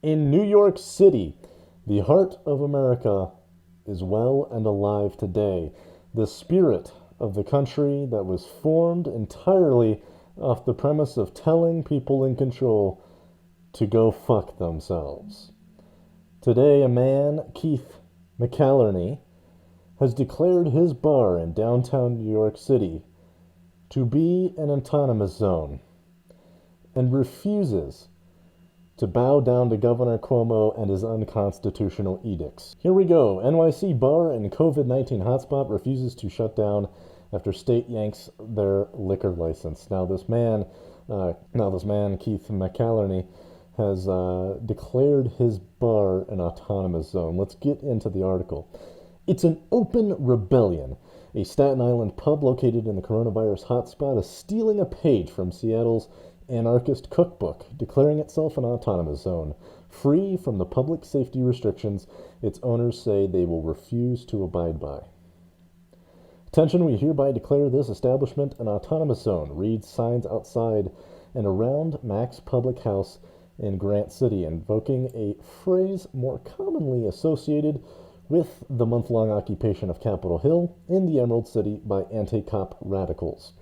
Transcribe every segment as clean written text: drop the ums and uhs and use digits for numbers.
In New York City, the heart of America is well and alive today. The spirit of the country that was formed entirely off the premise of telling people in control to go fuck themselves. Today, a man, Keith McAlerney, has declared his bar in downtown New York City to be an autonomous zone and refuses to bow down to Governor Cuomo and his unconstitutional edicts. Here we go. NYC bar and COVID-19 hotspot refuses to shut down after state yanks their liquor license. Now this man, Keith McAlerney, has declared his bar an autonomous zone. Let's get into the article. It's an open rebellion. A Staten Island pub located in the coronavirus hotspot is stealing a page from Seattle's anarchist cookbook, declaring itself an autonomous zone, free from the public safety restrictions its owners say they will refuse to abide by. Attention, we hereby declare this establishment an autonomous zone, reads signs outside and around Mac's Public House in Grant City, invoking a phrase more commonly associated with the month-long occupation of Capitol Hill in the Emerald City by anti-cop radicals.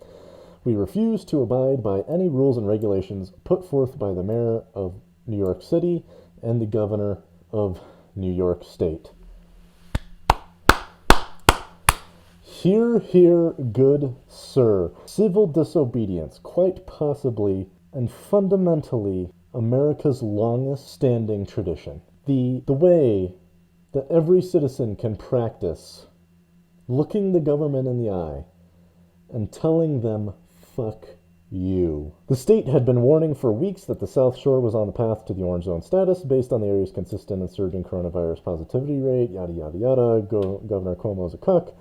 We refuse to abide by any rules and regulations put forth by the mayor of New York City and the governor of New York State. Hear, hear, good sir. Civil disobedience, quite possibly and fundamentally America's longest-standing tradition. The way that every citizen can practice looking the government in the eye and telling them, fuck you. The state had been warning for weeks that the South Shore was on the path to the orange zone status based on the area's consistent and surging coronavirus positivity rate, yada, yada, yada. Governor Cuomo's a cuck.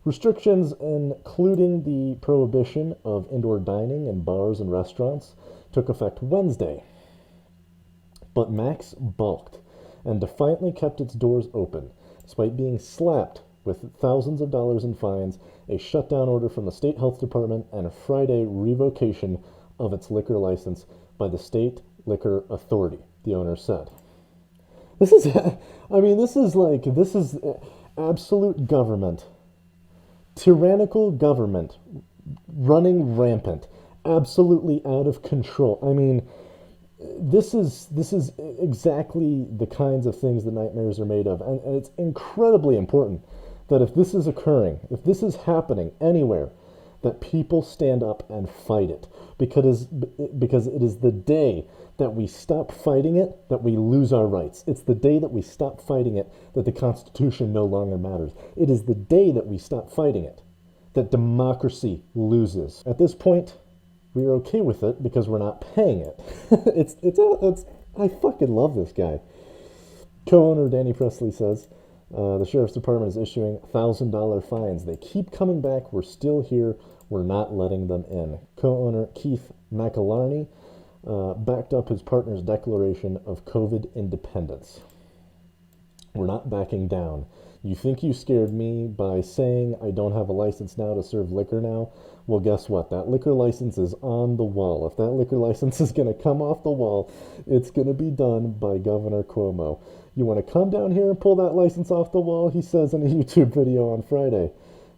Restrictions, including the prohibition of indoor dining in bars and restaurants, took effect Wednesday. But Mac's balked and defiantly kept its doors open, despite being slapped with thousands of dollars in fines, a shutdown order from the state health department, and a Friday revocation of its liquor license by the state liquor authority, the owner said. This is absolute government, tyrannical government running rampant, absolutely out of control. I mean, this is exactly the kinds of things that nightmares are made of, and it's incredibly important that if this is occurring, if this is happening anywhere, that people stand up and fight it, because it is the day that we stop fighting it that we lose our rights. It's the day that we stop fighting it that the Constitution no longer matters. It is the day that we stop fighting it that democracy loses. At this point, we are okay with it because we're not paying it. I fucking love this guy. Co-owner Danny Presley says, the sheriff's department is issuing $1,000 fines. They keep coming back. We're still here. We're not letting them in. Co-owner Keith McAlerney backed up his partner's declaration of COVID independence. We're not backing down. You think you scared me by saying I don't have a license now to serve liquor now? Well, guess what? That liquor license is on the wall. If that liquor license is going to come off the wall, it's going to be done by Governor Cuomo. You want to come down here and pull that license off the wall? He says in a YouTube video on Friday,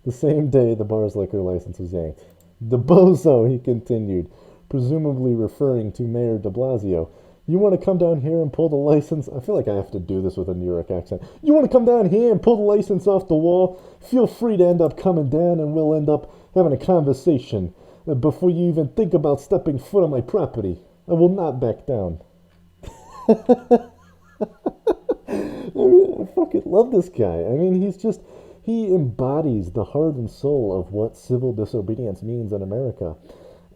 the same day the bar's liquor license was yanked. The bozo, he continued, presumably referring to Mayor de Blasio. You want to come down here and pull the license? I feel like I have to do this with a New York accent. You want to come down here and pull the license off the wall? Feel free to end up coming down and we'll end up having a conversation before you even think about stepping foot on my property. I will not back down. I fucking love this guy. I mean, he embodies the heart and soul of what civil disobedience means in America.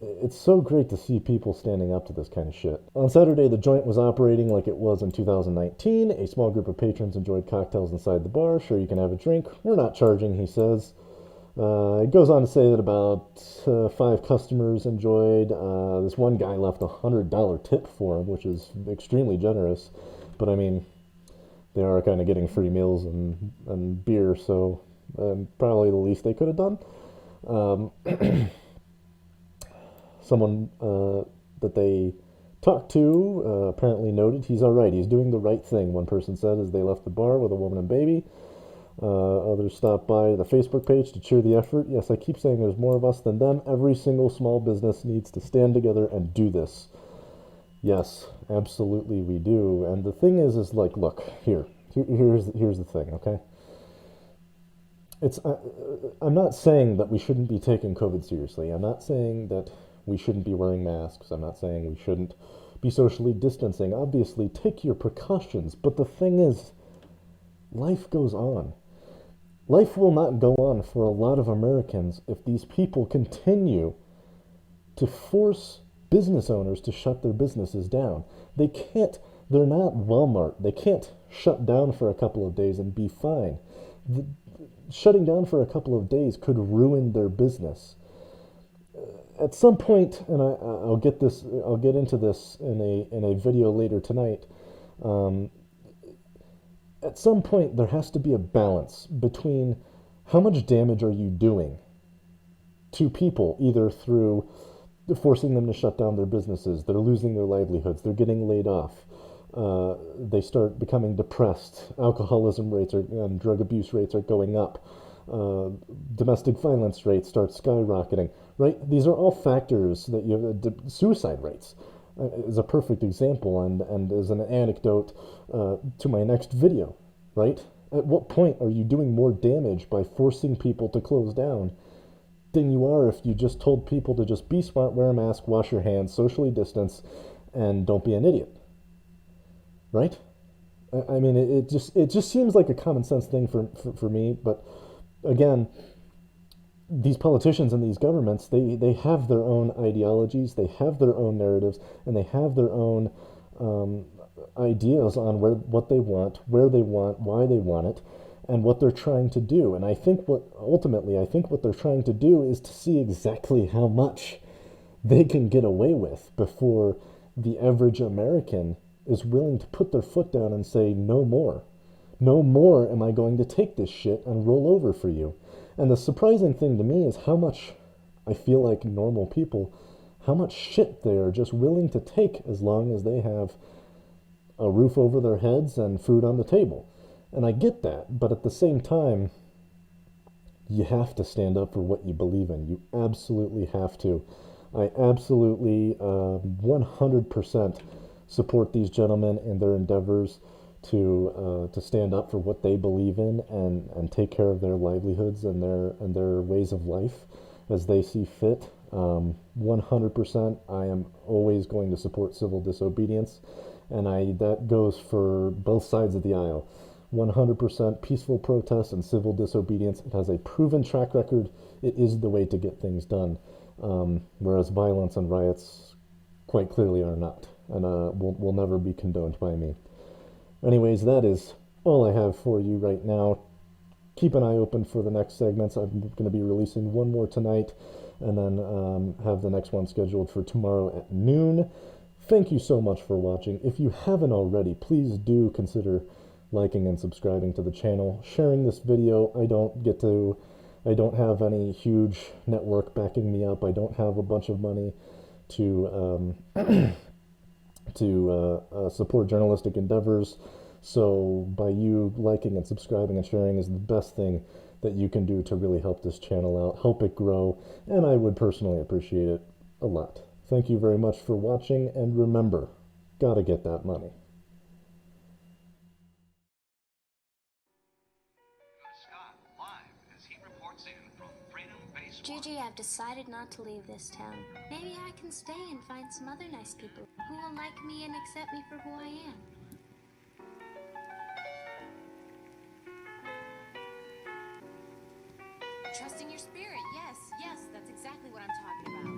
It's so great to see people standing up to this kind of shit. On Saturday, the joint was operating like it was in 2019. A small group of patrons enjoyed cocktails inside the bar. Sure, you can have a drink. We're not charging, he says. It goes on to say that about 5 customers enjoyed. This one guy left a $100 tip for him, which is extremely generous. But I mean, they are kind of getting free meals and beer, so probably the least they could have done. Someone that they talked to apparently noted he's all right. He's doing the right thing, one person said as they left the bar with a woman and baby. Others stopped by the Facebook page to cheer the effort. Yes, I keep saying there's more of us than them. Every single small business needs to stand together and do this. Yes, absolutely we do. And the thing is like, look, here's the thing, okay? I'm not saying that we shouldn't be taking COVID seriously. I'm not saying that we shouldn't be wearing masks. I'm not saying we shouldn't be socially distancing. Obviously, take your precautions. But the thing is, life goes on. Life will not go on for a lot of Americans if these people continue to force business owners to shut their businesses down. They can't, they're not Walmart. They can't shut down for a couple of days and be fine. Shutting down for a couple of days could ruin their business. At some point, and I'll get into this in a video later tonight. At some point, there has to be a balance between how much damage are you doing to people, either through forcing them to shut down their businesses, they're losing their livelihoods, they're getting laid off, they start becoming depressed, alcoholism rates and drug abuse rates are going up, domestic violence rates start skyrocketing, right? These are all factors that you have. Suicide rates is a perfect example, and is an anecdote to my next video, right? At what point are you doing more damage by forcing people to close down than you are if you just told people to just be smart, wear a mask, wash your hands, socially distance, and don't be an idiot, right? I mean, it just seems like a common sense thing for me, but again, these politicians and these governments, they have their own ideologies, they have their own narratives, and they have their own ideas on what they want, where they want, why they want it, and what they're trying to do. And I think what they're trying to do is to see exactly how much they can get away with before the average American is willing to put their foot down and say, no more. No more am I going to take this shit and roll over for you. And the surprising thing to me is how much I feel like normal people, how much shit they are just willing to take as long as they have a roof over their heads and food on the table. And I get that, but at the same time, you have to stand up for what you believe in. You absolutely have to. I absolutely 100% support these gentlemen in their endeavors to stand up for what they believe in and take care of their livelihoods and their ways of life as they see fit. 100%, I am always going to support civil disobedience, and that goes for both sides of the aisle. 100% peaceful protest and civil disobedience. It has a proven track record. It is the way to get things done, whereas violence and riots quite clearly are not, and will never be condoned by me. Anyways, that is all I have for you right now. Keep an eye open for the next segments. I'm going to be releasing one more tonight, and then have the next one scheduled for tomorrow at noon. Thank you so much for watching. If you haven't already, please do consider liking and subscribing to the channel, sharing this video. I don't have any huge network backing me up. I don't have a bunch of money to support journalistic endeavors. So by you liking and subscribing and sharing is the best thing that you can do to really help this channel out, help it grow, and I would personally appreciate it a lot. Thank you very much for watching, and remember, gotta get that money. Gigi, I've decided not to leave this town. Maybe I can stay and find some other nice people who will like me and accept me for who I am. Trusting your spirit, yes, that's exactly what I'm talking about.